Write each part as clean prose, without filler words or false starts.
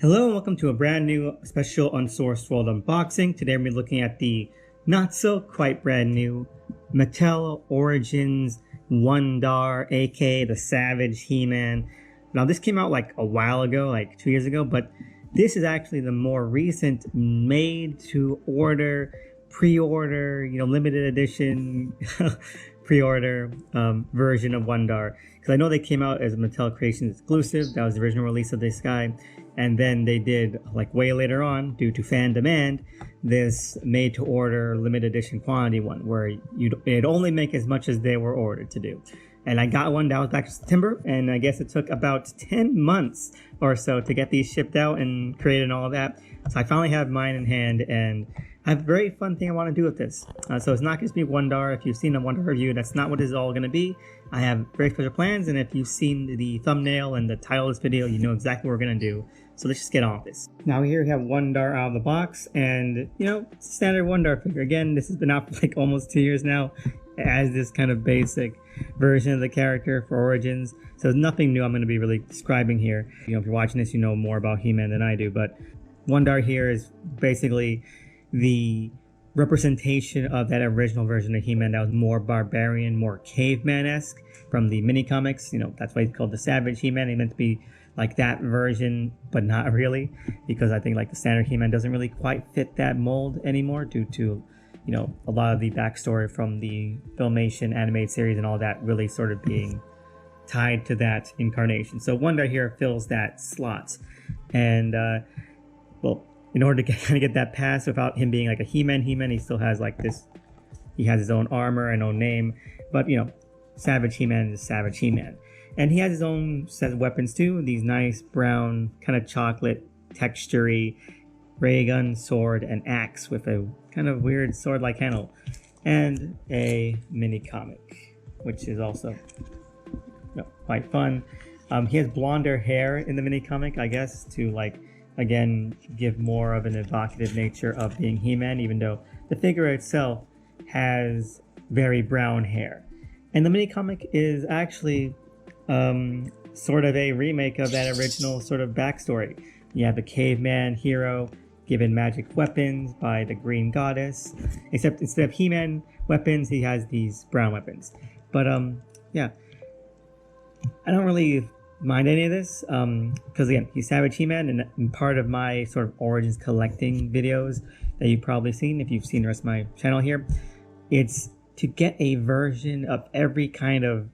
Hello and welcome to a brand new special Unsourced Wall unboxing. Today we're looking at the not so quite brand new Mattel Origins Wun-Dar, aka the Savage He-Man. Now this came out like a while ago, like 2 years ago, but this is actually the more recent made to order, pre-order, limited edition pre-order version of Wun-Dar. Because I know they came out as a Mattel Creations exclusive. That was the original release of this guy. And then they did, like way later on, due to fan demand, this made-to-order limited edition quantity one, where it'd only make as much as they were ordered to do. And I got one that was back in September, and I guess it took about 10 months or so to get these shipped out and created and all of that. So I finally have mine in hand, and I have a very fun thing I want to do with this. So it's not just be Wun-Dar. If you've seen a Wun-Dar review, that's not what it's all going to be. I have very special plans, and if you've seen the thumbnail and the title of this video, you know exactly what we're going to do. So let's just get on with this. Now here we have Wun-Dar out of the box, and it's a standard Wun-Dar figure. Again, this has been out for like almost 2 years now as this kind of basic version of the character for Origins. So there's nothing new I'm going to be really describing here. If you're watching this, you know more about He-Man than I do, but Wun-Dar here is basically the representation of that original version of He-Man that was more barbarian, more caveman-esque from the mini comics. That's why he's called the Savage He-Man. He meant to be like that version, but not really, because I think like the standard He-Man doesn't really quite fit that mold anymore due to a lot of the backstory from the Filmation animated series and all that really sort of being tied to that incarnation. So Wun-Dar here fills that slot, and well, in order to kind of get that pass without him being like a He-Man, he still has like this. He has his own armor and own name, but Savage He-Man is Savage He-Man. And he has his own set of weapons too. These nice brown, kind of chocolate, textury ray gun, sword, and axe with a kind of weird sword-like handle. And a mini comic, which is also quite fun. He has blonder hair in the mini comic, I guess, to again, give more of an evocative nature of being He-Man, even though the figure itself has very brown hair. And the mini comic is actually sort of a remake of that original sort of backstory. You have the caveman hero given magic weapons by the green goddess, except instead of He-Man weapons, he has these brown weapons. But yeah, I don't really mind any of this because again, he's Savage He-Man, and part of my sort of Origins collecting videos that you've probably seen if you've seen the rest of my channel here, it's to get a version of every kind of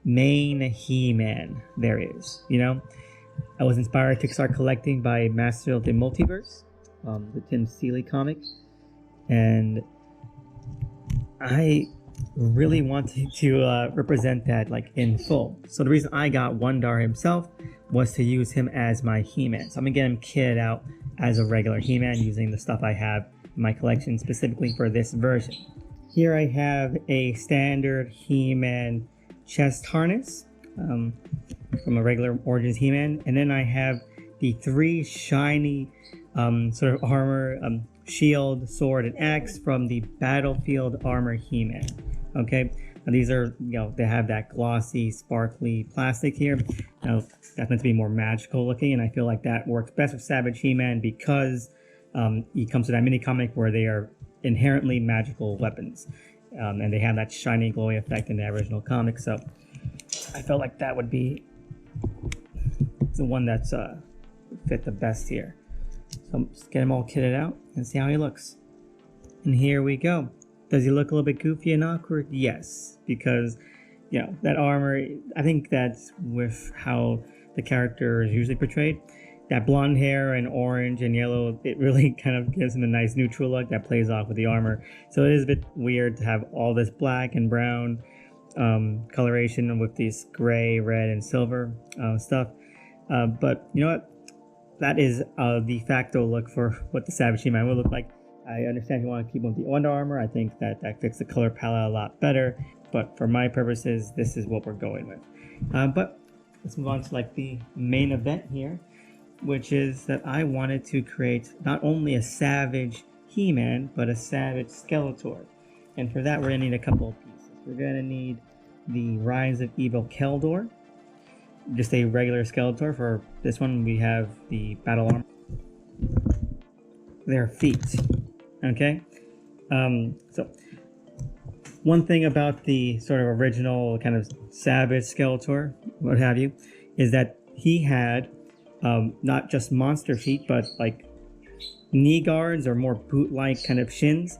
main He-Man there is. I was inspired to start collecting by Master of the Multiverse, the Tim Seeley comic, and I really wanted to represent that in full. So the reason I got Wun-Dar himself was to use him as my He-Man. So I'm gonna get him kitted out as a regular He-Man using the stuff I have in my collection specifically for this version. Here I have a standard He-Man chest harness from a regular Origins He-Man, and then I have the 3 shiny sort of armor, shield, sword, and axe from the Battlefield Armor He-Man. Okay, now these are, they have that glossy, sparkly plastic here. Now that's meant to be more magical looking, and I feel like that works best with Savage He-Man because he comes to that mini comic where they are inherently magical weapons, and they have that shiny, glowy effect in the original comic. So I felt like that would be the one that's fit the best here. So let's get him all kitted out and see how he looks. And here we go. Does he look a little bit goofy and awkward? Yes, because that armor, I think that's with how the character is usually portrayed. That blonde hair and orange and yellow, it really kind of gives him a nice neutral look that plays off with the armor. So it is a bit weird to have all this black and brown coloration with these gray, red, and silver stuff. But you know what? That is a de facto look for what the Savage He-Man will look like. I understand if you want to keep him with the Under Armor. I think that fits the color palette a lot better. But for my purposes, this is what we're going with. But let's move on to the main event here, which is that I wanted to create not only a Savage He-Man, but a Savage Skeletor. And for that, we're going to need a couple of pieces. We're going to need the Rise of Evil Keldor, just a regular Skeletor. For this one, we have the battle armor. Their feet. Okay? So, one thing about the sort of original kind of savage Skeletor, what have you, is that he had not just monster feet, but like knee guards or more boot-like kind of shins.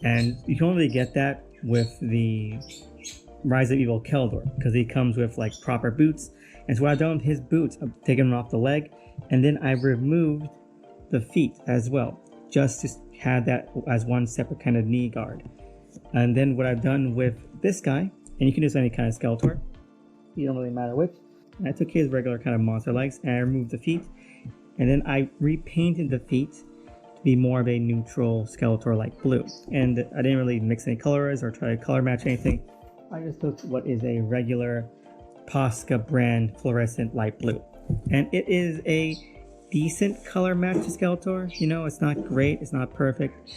And you can only get that with the Rise of Evil Keldor, because he comes with like proper boots. And so what I've done with his boots, I've taken them off the leg, and then I've removed the feet as well, just to have that as one separate kind of knee guard. And then what I've done with this guy, and you can use any kind of Skeletor, you don't really matter which. And I took his regular kind of monster legs and I removed the feet, and then I repainted the feet to be more of a neutral Skeletor-like blue. And I didn't really mix any colors or try to color match anything. I just took what is a regular Posca brand fluorescent light blue, and it is a decent color match to Skeletor. You know, it's not great, it's not perfect,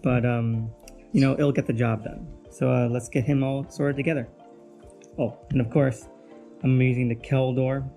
but you know, it'll get the job done. So let's get him all sorted together. Oh, and of course, I'm using the Keldor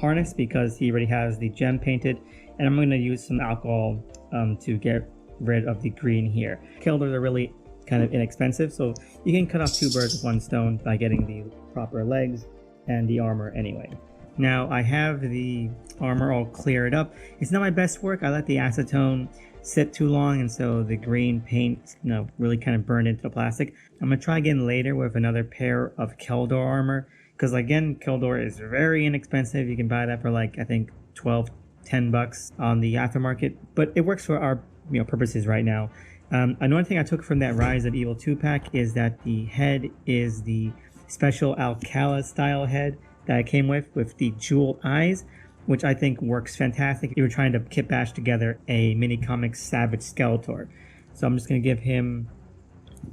harness because he already has the gem painted, and I'm going to use some alcohol to get rid of the green here. Keldors are really kind of inexpensive, so you can cut off two birds with one stone by getting the proper legs and the armor anyway. Now I have the armor all cleared up. It's not my best work. I let the acetone sit too long, and so the green paint, you know, really kind of burned into the plastic. I'm gonna try again later with another pair of Keldor armor, because again, Keldor is very inexpensive. You can buy that for like, I think 12-10 bucks on the aftermarket, but it works for our, you know, purposes right now. Another thing I took from that Rise of Evil 2-pack is that the head is the special Alcala style head that I came with the jeweled eyes, which I think works fantastic if you're trying to kit bash together a mini comics Savage Skeletor. So I'm just going to give him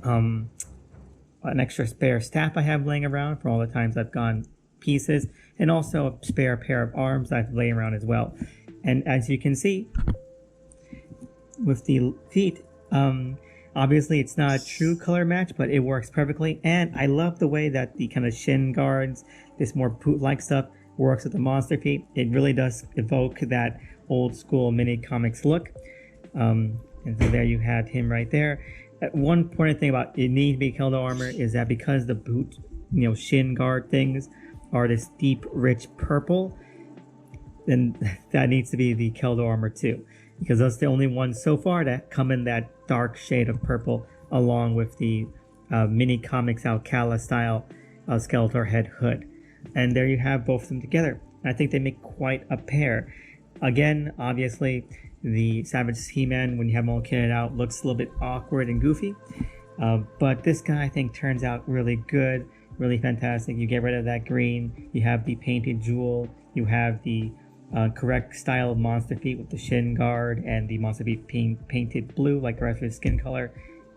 an extra spare staff I have laying around for all the times I've gone pieces, and also a spare pair of arms I've laying around as well. And as you can see, with the feet, obviously it's not a true color match, but it works perfectly. And I love the way that the kind of shin guards, this more boot-like stuff, works with the monster feet. It really does evoke that old school mini comics look. And so there you have him right there. One important thing about it needs to be Keldor armor is that because the boot, you know, shin guard things are this deep, rich purple, then that needs to be the Keldor armor too, because those are the only ones so far that come in that dark shade of purple, along with the mini comics Alcala style Skeletor head hood. And there you have both of them together. I think they make quite a pair. Again, obviously, the Savage He-Man, when you have them all kitted out, looks a little bit awkward and goofy. But this guy, I think, turns out really good, really fantastic. You get rid of that green, you have the painted jewel, you have the correct style of monster feet with the shin guard and the monster feet painted blue like the rest of his skin color.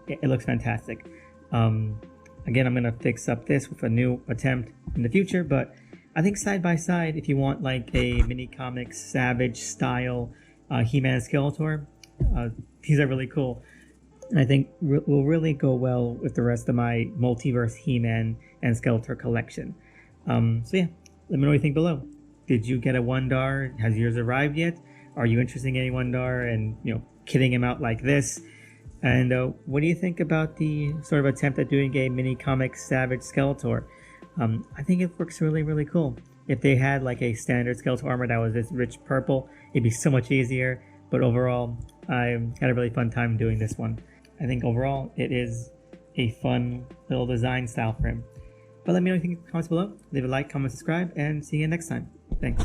It looks fantastic. Again, I'm going to fix up this with a new attempt in the future, but I think side by side, if you want like a mini comics Savage style He-Man and Skeletor, these are really cool. And I think will really go well with the rest of my multiverse He-Man and Skeletor collection. So yeah, let me know what you think below. Did you get a Wun-Dar? Has yours arrived yet? Are you interested in getting Wun-Dar and, you know, kitting him out like this? And what do you think about the sort of attempt at doing a mini comic Savage Skeletor? I think it works really, really cool. If they had like a standard Skeletor armor that was this rich purple, it'd be so much easier. But overall, I had a really fun time doing this one. I think overall, it is a fun little design style for him. But let me know what you think in the comments below. Leave a like, comment, subscribe, and see you next time. Thanks.